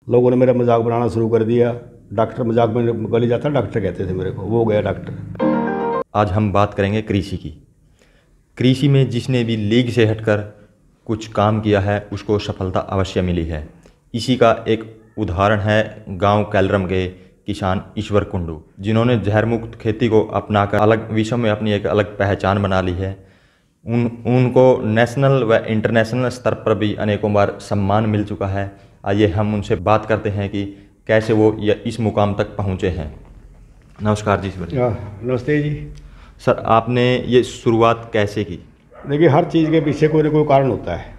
लोगों ने मेरा मजाक बनाना शुरू कर दिया। डॉक्टर मजाक में गली जाता, डॉक्टर कहते थे मेरे को, वो गया डॉक्टर। आज हम बात करेंगे कृषि की। कृषि में जिसने भी लीग से हटकर कुछ काम किया है उसको सफलता अवश्य मिली है। इसी का एक उदाहरण है गांव कैलरम के किसान ईश्वर कुंडू, जिन्होंने जहर मुक्त खेती को अपनाकर अलग विश्व में अपनी एक अलग पहचान बना ली है। उनको नेशनल व इंटरनेशनल स्तर पर भी अनेकों बार सम्मान मिल चुका है। आइए हम उनसे बात करते हैं कि कैसे वो इस मुकाम तक पहुँचे हैं। नमस्कार जी ईश्वर जी। नमस्ते जी। सर, आपने ये शुरुआत कैसे की? देखिए, हर चीज़ के पीछे कोई ना कोई कारण होता है।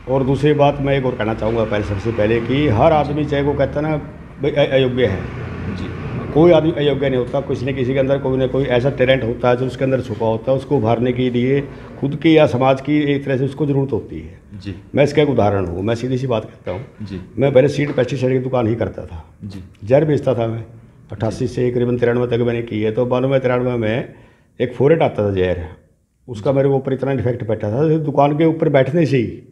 और दूसरी बात मैं एक और कहना चाहूँगा पहले, सबसे पहले कि हर आदमी, चाहे वो कहता है ना भाई अयोग्य है जी, कोई आदमी अयोग्य नहीं होता। किसी न किसी के अंदर कोई ना कोई ऐसा टैलेंट होता है जो उसके अंदर छुपा होता है। उसको उभारने के लिए खुद की या समाज की एक तरह से उसको ज़रूरत होती है जी। मैं इसका एक उदाहरण हूँ। मैं सीधी सी बात कहता हूँ जी। मैं पहले सीड पेस्टिसाइड की दुकान ही करता था जी। जहर बेचता था मैं। 88 से करीबन 93 तक मैंने की है। तो 92-93 में एक फोरेट आता था जहर, उसका मेरे ऊपर इतना इफेक्ट बैठा था दुकान के ऊपर बैठने से ही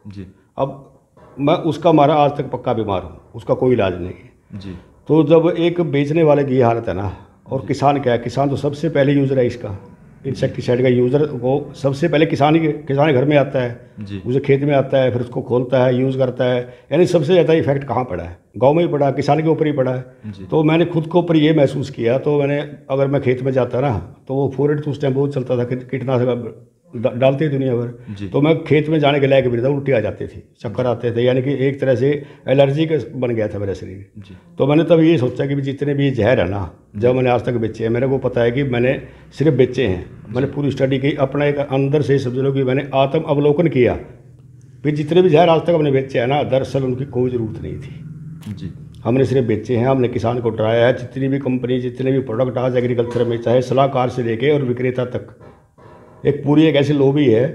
जी। अब मैं उसका मारा आज तक पक्का बीमार हूँ, उसका कोई इलाज नहीं है जी। तो जब एक बेचने वाले की हालत है ना, और किसान क्या है, किसान तो सबसे पहले यूज़र है इसका, इंसेक्टिसाइड का यूज़र। वो सबसे पहले किसान के घर में आता है जी। उसे खेत में आता है, फिर उसको खोलता है, यूज़ करता है। यानी सबसे ज़्यादा इफेक्ट कहाँ पड़ा है? गांव में ही पड़ा, किसान के ऊपर ही पड़ा है। तो मैंने खुद के ऊपर ये महसूस किया। तो मैंने, अगर मैं खेत में जाता ना तो वो फोरेट तो उस टाइम बहुत चलता था, कीटनाशक डालते ही दुनिया भर। तो मैं खेत में जाने के लायक भी नहीं था, उल्टी आ जाती थी, चक्कर आते थे, यानी कि एक तरह से एलर्जी का बन गया था मेरा शरीर। तो मैंने तब ये सोचा कि जितने भी जहर है ना, जब मैंने आज तक बेचे हैं, मेरे को पता है कि मैंने सिर्फ बेचे हैं। मैंने पूरी स्टडी की, अपना एक अंदर से समझ लो कि मैंने आत्म अवलोकन किया। फिर जितने भी जहर आज तक हमने बेचे हैं ना, दरअसल उनकी कोई ज़रूरत नहीं थी जी। हमने सिर्फ बेचे हैं, हमने किसान को डराया है। जितनी भी कंपनी, जितने भी प्रोडक्ट आज एग्रीकल्चर में, चाहे सलाहकार से लेके और विक्रेता तक, एक पूरी एक ऐसी लॉबी है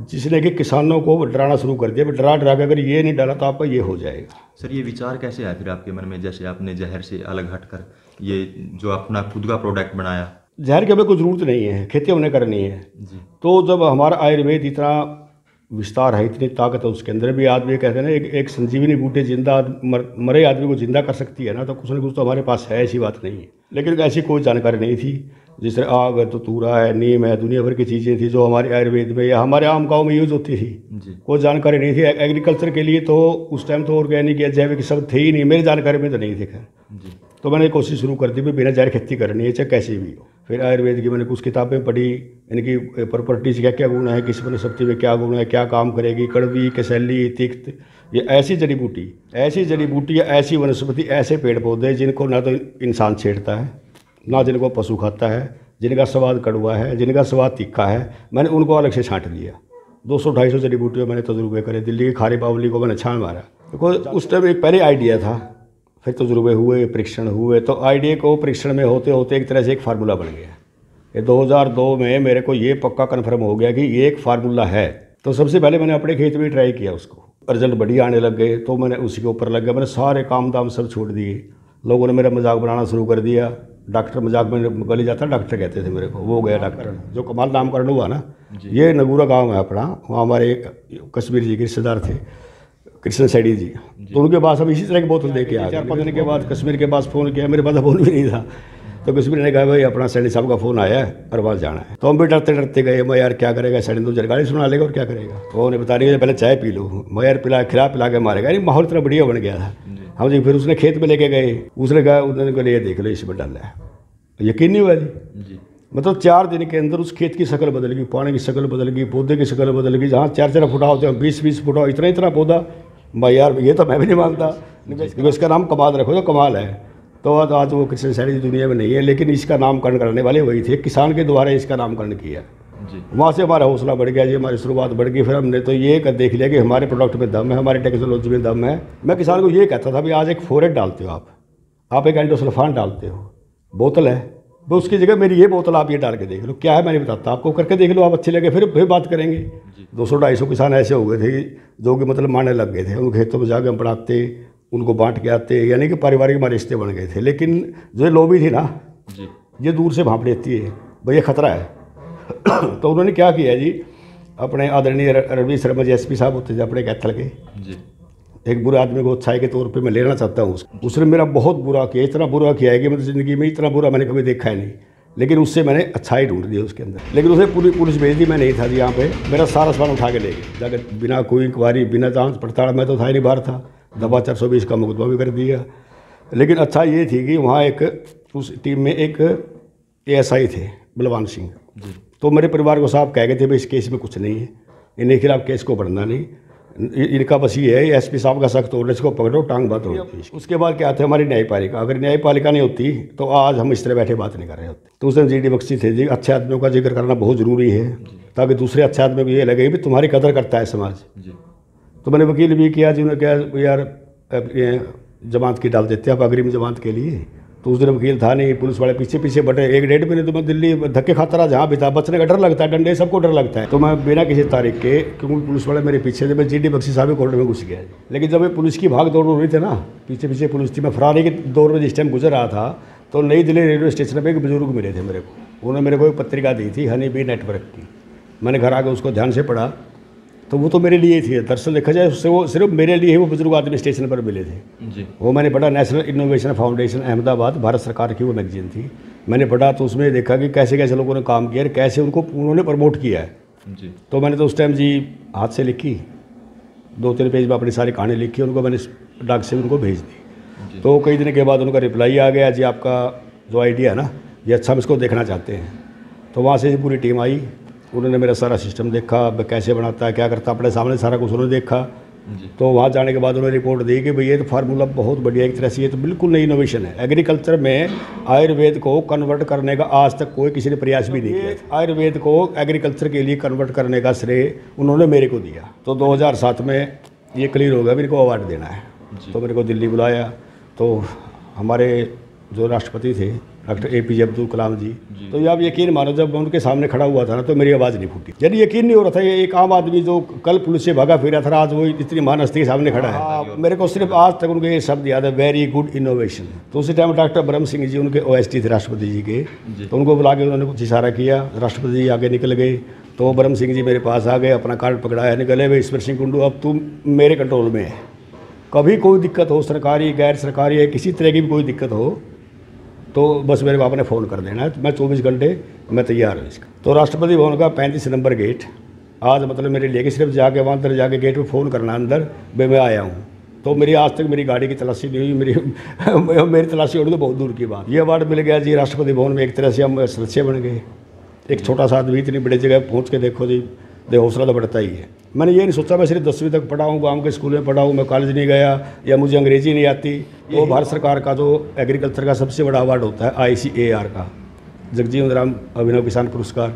जिसने कि किसानों को डराना शुरू कर दिया। डरा डरा के अगर ये नहीं डाला तो आपका ये हो जाएगा। सर, ये विचार कैसे आया फिर आपके मन में, जैसे आपने जहर से अलग हटकर ये जो अपना खुद का प्रोडक्ट बनाया? जहर की हमें कोई ज़रूरत नहीं है, खेती हमने करनी है जी। तो जब हमारा आयुर्वेद इतना विस्तार है, इतनी ताकत है उसके अंदर भी, आदमी कहते हैं ना एक संजीवनी बूटी जिंदा मरे आदमी को जिंदा कर सकती है ना, तो कुछ न कुछ तो हमारे पास है। ऐसी बात नहीं है, लेकिन ऐसी कोई जानकारी नहीं थी। जिस तरह आग है, तो तूरा है, नीम है, दुनिया भर की चीज़ें थी जो हमारे आयुर्वेद में या हमारे आम गाँव में यूज़ होती थी जी। कोई जानकारी नहीं थी एग्रीकल्चर के लिए। तो उस टाइम तो ऑर्गेनिक या जैविक सब थे ही नहीं, मेरी जानकारी में तो नहीं थे खैर। तो मैंने कोशिश शुरू कर दी भी बिना जहर खेती करनी है, चाहे कैसी भी हो। फिर आयुर्वेद की मैंने कुछ किताबें पढ़ी, इनकी प्रॉपर्टीज क्या क्या गुण है, किस वनस्पति में क्या गुण है, क्या काम करेगी, कड़वी, कसैली, तिक्त, ये ऐसी जड़ी बूटी या ऐसी वनस्पति, ऐसे पेड़ पौधे जिनको ना तो इंसान छेड़ता है, ना जिनको पशु खाता है, जिनका स्वाद कड़वा है, जिनका स्वाद तीखा है, मैंने उनको अलग से छांट लिया। 200-250 जड़ी बूटियों मैंने तजुर्बे करे। दिल्ली की खारी बावली को मैंने छान मारा। देखो, उस टाइम एक पहले आइडिया था, फिर तजुर्बे हुए, परीक्षण हुए। तो आइडिया को परीक्षण में होते होते एक तरह से एक फार्मूला बन गया। ये 2002 में मेरे को ये पक्का कन्फर्म हो गया कि ये एक फार्मूला है। तो सबसे पहले मैंने अपने खेत में ट्राई किया, उसको रिजल्ट बढ़िया आने लग गए। तो मैंने उसी के ऊपर लग गया। मैंने सारे काम दाम सब छोड़ दिए। लोगों ने मेरा मजाक बनाना शुरू कर दिया। डॉक्टर मजाक में गली जाता, डॉक्टर कहते थे मेरे को, वो गया डॉक्टर। जो कमाल नामकरण हुआ ना, ये नगूरा गाँव है अपना, वहाँ हमारे कश्मीर जी के रिश्तेदार थे, कृष्ण सैडी जी। तो उनके पास हम इसी तरह की बोतल दे के आ गए। 4-5 दिन के बाद कश्मीर के पास फ़ोन किया, मेरे पास फ़ोन भी नहीं था। तो कश्मीर ने कहा भाई अपना सैनी साहब का फ़ोन आया है और वहाँ जाना है। तो हम भी डरते डरते गए। मैं यार क्या करेगा, सैनी तो जरगाड़ी सुना लेगा और क्या करेगा। तो उन्हें बता रही है पहले चाय पी लो। मैं यार खिला पिला के मारेगा। यानी माहौल इतना बढ़िया बन गया था। हम जी फिर उसने खेत में लेके गए। उसने कहा, उन्होंने कहा ये देख लो इसमें डाला है। यकीन नहीं हुआ जी। मतलब 4 दिन के अंदर उस खेत की शक्ल बदल गई, पानी की शक्ल बदल गई, पौधे की शक्ल बदल गई। जहाँ 4-4 फुटा होते हैं, 20-20 फुटा, इतना पौधा। भाई यार ये तो मैं भी नहीं मानता। इसका नाम कमाल रखो तो कमाल है। तो आज वो कृष्ण सैनी दुनिया में नहीं है, लेकिन इसका नामकरण करने वाले वही थे। किसान के द्वारा इसका नामकरण किया जी। वहाँ से हमारा हौसला बढ़ गया जी, हमारी शुरुआत बढ़ गई। फिर हमने तो ये कर देख लिया कि हमारे प्रोडक्ट में दम है, हमारी टेक्नोलॉजी में दम है। मैं किसान को ये कहता था, भाई आज एक फोरेट डालते हो आप एक एंडोसल्फान डालते हो, बोतल है, तो उसकी जगह मेरी ये बोतल आप ये डाल के देख लो, क्या है मैं नहीं बताता, आपको करके देख लो, आप अच्छे लगे फिर बात करेंगे। 200-250 किसान ऐसे हो गए थे जो कि मतलब मारने लग गए थे। उन खेतों में जाकर हम पढ़ाते, उनको बांट के आते, यानी कि पारिवारिक हमारे रिश्ते बन गए थे। लेकिन जो लॉबी थी ना जी, ये दूर से भांप लेती है, भैया खतरा है। तो उन्होंने क्या किया जी, अपने आदरणीय रवि शर्मा जी SP साहब होते थे अपने कैथल के जी, एक बुरे आदमी को अच्छाई के तौर पे मैं लेना चाहता हूँ उसने मेरा बहुत बुरा किया, इतना बुरा किया है कि मतलब ज़िंदगी में इतना बुरा मैंने कभी देखा ही नहीं। लेकिन उससे मैंने अच्छाई ढूंढ दी उसके अंदर। लेकिन उसे पूरी पुलिस भेज दी, मैं नहीं था जी यहाँ पे। मेरा सारा सामान उठा के ले गए जाकर, बिना कोई इंक्वायरी, बिना जांच पड़ताल। मैं तो था ही नहीं, बाहर था। दफा 420 का मुकदमा भी कर दिया। लेकिन अच्छा ये थी कि वहाँ एक उस टीम में एक ASI थे, बलवान सिंह। तो मेरे परिवार को साहब कह गए थे भाई इस केस में कुछ नहीं है, इनके खिलाफ केस को बढ़ना नहीं, इनका बस ये है SP साहब का सख्त ऑर्डर, इसको पकड़ो, टांग बात होगी। उसके बाद क्या था हमारी न्यायपालिका, अगर न्यायपालिका नहीं होती तो आज हम इस तरह बैठे बात नहीं कर रहे होते। तो उस दिन GD बख्शी थे जी, अच्छे आदमियों का जिक्र करना बहुत ज़रूरी है ताकि दूसरे अच्छे आदमी को ये लगे भी तुम्हारी कदर करता है समाज। तो मैंने वकील भी किया जी, उन्होंने क्या यार जमानत की डाल देते हैं आप अग्रिम जमानत के लिए। तो उस दिन वकील था नहीं, पुलिस वाले पीछे पीछे बटे 1-1.5 महीने तो मैं दिल्ली धक्के खाता रहा, जहाँ भी था। बचने का डर लगता है, डंडे सबको डर लगता है। तो मैं बिना किसी तारीख के, क्योंकि पुलिस वाले मेरे पीछे थे, मैं GD बख्शी साहब के कोर्ट में घुस गया। लेकिन जब ये पुलिस की भाग दौड़ हो रही थी ना, पीछे पीछे पुलिस थी, मैं फरारी के दौर में जिस टाइम गुजर रहा था, तो नई दिल्ली रेलवे स्टेशन पर एक बुजुर्ग मिले थे मेरे को। उन्होंने मेरे को एक पत्रिका दी थी हनी बी नेटवर्क की। मैंने घर आकर उसको ध्यान से पढ़ा, तो वो तो मेरे लिए थी। दरअसल देखा जाए उससे वो सिर्फ मेरे लिए ही वो बुजुर्ग आदमी स्टेशन पर मिले थे जी। वो मैंने पढ़ा, national innovation foundation Ahmedabad, Bharat सरकार की वो मैगजीन थी। मैंने पढ़ा तो उसमें देखा कि कैसे कैसे लोगों ने काम किया, कैसे उन्होंने प्रमोट किया है जी। तो मैंने तो उस टाइम जी हाथ से लिखी, 2-3 पेज में अपनी सारी कहानी लिखी, उनको मैंने डाक से उनको भेज दी। तो कई दिन के बाद उनका रिप्लाई आ गया, जी आपका जो आइडिया है ना ये अच्छा, हम इसको देखना चाहते हैं। तो वहाँ से पूरी टीम आई, उन्होंने मेरा सारा सिस्टम देखा, कैसे बनाता है, क्या करता है, अपने सामने सारा कुछ उन्होंने देखा जी। तो वहाँ जाने के बाद उन्होंने रिपोर्ट दी कि भाई ये तो फार्मूला बहुत बढ़िया, एक तरह से ये तो बिल्कुल नई इनोवेशन है। एग्रीकल्चर में आयुर्वेद को कन्वर्ट करने का आज तक कोई किसी ने प्रयास भी नहीं किया। आयुर्वेद को एग्रीकल्चर के लिए कन्वर्ट करने का श्रेय उन्होंने मेरे को दिया। तो 2007 में ये क्लियर हो गया, मेरे को अवार्ड देना है। तो मेरे को दिल्ली बुलाया, तो हमारे जो राष्ट्रपति थे डॉक्टर APJ अब्दुल कलाम जी, तो ये आप यकीन मानो जब मैं उनके सामने खड़ा हुआ था ना तो मेरी आवाज़ नहीं फूटी। यानी यकीन नहीं हो रहा था ये एक आम आदमी जो कल पुलिस से भागा फिरा था, आज वो इतनी महान हस्ती के सामने खड़ा है। मेरे को सिर्फ आज तक उनके ये शब्द याद है, वेरी गुड इनोवेशन। तो उसी टाइम डॉक्टर ब्रह्म सिंह जी उनके OST थे राष्ट्रपति जी के, तो उनको बुला के उन्होंने कुछ इशारा किया, राष्ट्रपति जी आगे निकल गए। तो ब्रह्म सिंह जी मेरे पास आ गए, अपना कार्ड पकड़ाया, निकले भाई ईश्वर सिंह कुंडू अब तुम मेरे कंट्रोल में है, कभी कोई दिक्कत हो, सरकारी गैर सरकारी है, किसी तरह की भी कोई दिक्कत हो तो बस मेरे पापा ने फ़ोन कर देना है, मैं 24 घंटे मैं तैयार हूँ इसका। तो राष्ट्रपति भवन का 35 नंबर गेट, आज मतलब मेरे लिए सिर्फ जाके वहाँ अंदर जाके गेट पे फ़ोन करना अंदर भाई मैं आया हूँ। तो मेरी आज तक मेरी गाड़ी की तलाशी नहीं हुई, मेरी तलाशी होने तो बहुत दूर की बात। ये अवार्ड मिल गया जी राष्ट्रपति भवन में, एक तरह से हम सदस्य बन गए। एक छोटा सा आदमी इतनी बड़ी जगह पहुँच के देखो जी, हौसला तो बढ़ता ही है। मैंने ये नहीं सोचा मैं सिर्फ 10वीं तक पढ़ा हूँ, गाँव के स्कूल में पढ़ा हूँ, मैं कॉलेज नहीं गया या मुझे अंग्रेज़ी नहीं आती। तो भारत सरकार का जो एग्रीकल्चर का सबसे बड़ा अवार्ड होता है ICAR का, जगजीवन राम अभिनव किसान पुरस्कार,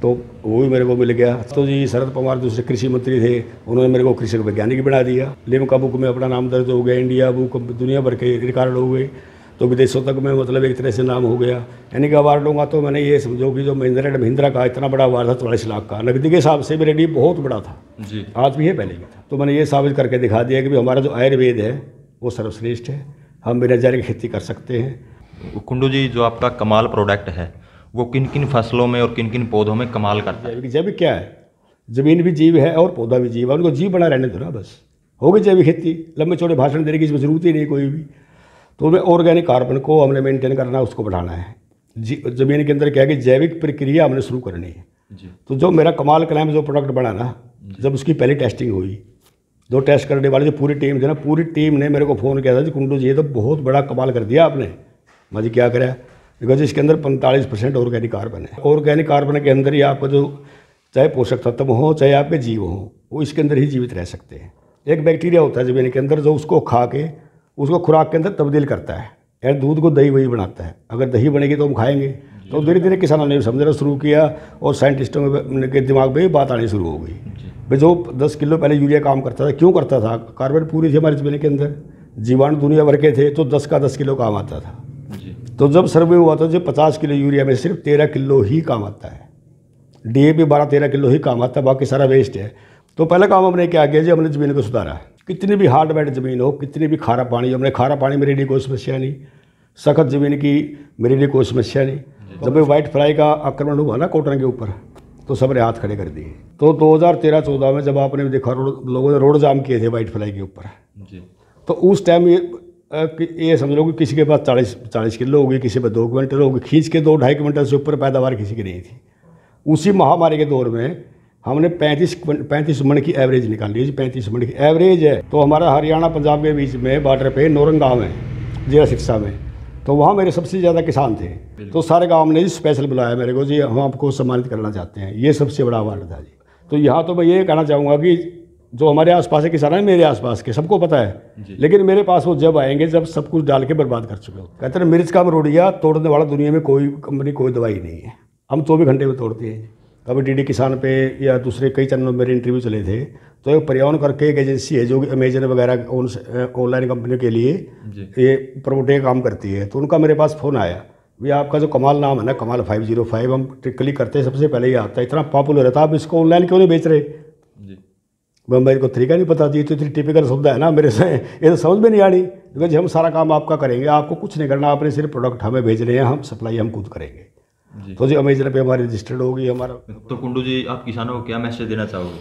तो वो भी मेरे को मिल गया। तो जी शरद पवार दूसरे कृषि मंत्री थे, उन्होंने मेरे को कृषि वैज्ञानिक बना दिया। लिम्का बुक में अपना नाम दर्ज हो गया, इंडिया बुक, दुनिया भर के रिकॉर्ड हो गए, तो विदेशों तक में मतलब एक तरह से नाम हो गया। यानी कि अवार्ड लूँगा तो मैंने ये समझो कि जो महिंद्रा का इतना बड़ा अवार्ड था 44 लाख का, नकदी के हिसाब से मेरे लिए बहुत बड़ा था जी, आज भी है पहले भी था। तो मैंने ये साबित करके दिखा दिया कि हमारा जो आयुर्वेद है वो सर्वश्रेष्ठ है, हम बिना जहर की खेती कर सकते हैं। कुंडू जी, जो आपका कमाल प्रोडक्ट है वो किन किन फसलों में और किन किन पौधों में कमाल करता है? जैविक क्या है, ज़मीन भी जीव है और पौधा भी जीव है, उनको जीव बना रहने दो ना, बस हो गई जैविक खेती। लंबे चौड़े भाषण देने की इसमें ज़रूरत ही नहीं कोई भी। तो हमें ऑर्गेनिक कार्बन को हमने मेंटेन करना है, उसको बढ़ाना है। ज़मीन के अंदर क्या है कि जैविक प्रक्रिया हमने शुरू करनी है जी। तो जो मेरा कमाल क्लाइम जो प्रोडक्ट बना ना, जब उसकी पहली टेस्टिंग हुई, जो टेस्ट करने वाली जो पूरी टीम थी ना, पूरी टीम ने मेरे को फ़ोन किया था जी कुंडू जी ये तो बहुत बड़ा कमाल कर दिया आपने। मैं जी क्या करा, बिकॉज इसके अंदर 45% ऑर्गेनिक कार्बन है। ऑर्गेनिक कार्बन के अंदर ही आपको जो चाहे पोषक तत्व हो चाहे आपके जीव हो, वो इसके अंदर ही जीवित रह सकते हैं। एक बैक्टीरिया होता है ज़मीन के अंदर जो उसको खा के उसको खुराक के अंदर तब्दील करता है, यार दूध को दही वही बनाता है। अगर दही बनेगी तो हम खाएंगे। तो धीरे धीरे किसानों ने समझना शुरू किया और साइंटिस्टों के दिमाग में बात आनी शुरू हो गई भाई जो 10 किलो पहले यूरिया काम करता था, क्यों करता था? कार्बन पूरी थी हमारे ज़मीन के अंदर, जीवाणु दुनिया भर के थे, तो 10 का 10 किलो काम आता था। तो जब सर्वे हुआ था जो 50 किलो यूरिया में सिर्फ 13 किलो ही काम आता है, DAP 12-13 किलो ही काम आता है, बाकी सारा वेस्ट है। तो पहला काम हमने क्या किया जी, हमने ज़मीन को सुधारा। कितनी भी हार्ड बेड ज़मीन हो, कितनी भी खारा पानी हो, हमने खारा पानी मेरे लिए कोई समस्या नहीं, सख्त ज़मीन की मेरे लिए कोई समस्या नहीं। जब व्हाइट फ्लाई का आक्रमण हुआ ना कॉटन के ऊपर, तो सबने हाथ खड़े कर दिए। तो 2013-14 में जब आपने देखा लोगों ने रोड जाम किए थे वाइट फ्लाई के ऊपर जी। तो उस टाइम ये समझ लो कि किसी के पास 40 किलो होगी, किसी पे 2 क्विंटल होगी, खींच के 2-2.5 क्विंटल से ऊपर पैदावार किसी की नहीं थी। उसी महामारी के दौर में हमने 35 मन की एवरेज निकाली है जी, 35 मन की एवरेज है। तो हमारा हरियाणा पंजाब के बीच में बॉर्डर पे नौरंग गाँव है जिला सिरसा में, तो वहाँ मेरे सबसे ज़्यादा किसान थे। तो सारे गाँव ने जी स्पेशल बुलाया मेरे को, जी हम आपको सम्मानित करना चाहते हैं, ये सबसे बड़ा अवार्ड था जी। तो यहाँ तो मैं ये कहना चाहूँगा कि जो हमारे आसपास के किसान हैं, मेरे आसपास के सबको पता है, लेकिन मेरे पास वो जब आएंगे जब सब कुछ डाल के बर्बाद कर चुके हो। कहते हैं मिर्च का मरोड़िया तोड़ने वाला दुनिया में कोई कंपनी कोई दवाई नहीं है, हम 24 घंटे में तोड़ते हैं। कभी डीडी किसान पे या दूसरे कई चैनलों में मेरे इंटरव्यू चले थे, तो एक पर्यावरण करके एक एजेंसी है जो अमेजन वगैरह ऑनलाइन कंपनी के लिए ये प्रमोटिंग काम करती है। तो उनका मेरे पास फ़ोन आया, भैया आपका जो कमाल नाम है ना, कमाल 505, हम क्लिक करते हैं सबसे पहले ये आता है, इतना पॉपुलर है, था आप इसको ऑनलाइन क्यों नहीं बेच रहे? मेरे को तरीका नहीं पता जी, तो इतनी टिपिकल शब्द है ना मेरे से, ये तो समझ में नहीं आनी। क्योंकि जी हम सारा काम आपका करेंगे, आपको कुछ नहीं करना, आपने सिर्फ प्रोडक्ट हमें भेज रहे हैं, हम सप्लाई हम खुद करेंगे जी। तो जी अमेजन पे हमारी रजिस्टर्ड होगी हमारा। तो कुंडू जी आप किसानों को क्या मैसेज देना चाहोगे?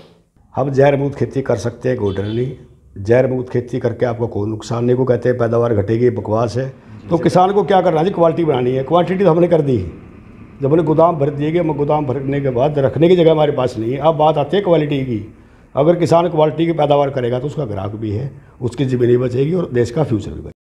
हम जहर मुक्त खेती कर सकते हैं, कोई डर नहीं। जहर मुक्त खेती करके आपको कोई नुकसान नहीं, को कहते हैं पैदावार घटेगी, बकवास है। तो किसान को क्या करना जी, क्वालिटी बनानी है। क्वांटिटी तो हमने कर दी, जब हमने गोदाम भर दिए, गोदाम भरने के बाद रखने की जगह हमारे पास नहीं है। अब बात आती है क्वालिटी की। अगर किसान क्वालिटी की पैदावार करेगा तो उसका ग्राहक भी है, उसकी ज़मीन बचेगी और देश का फ्यूचर भी बचेगा।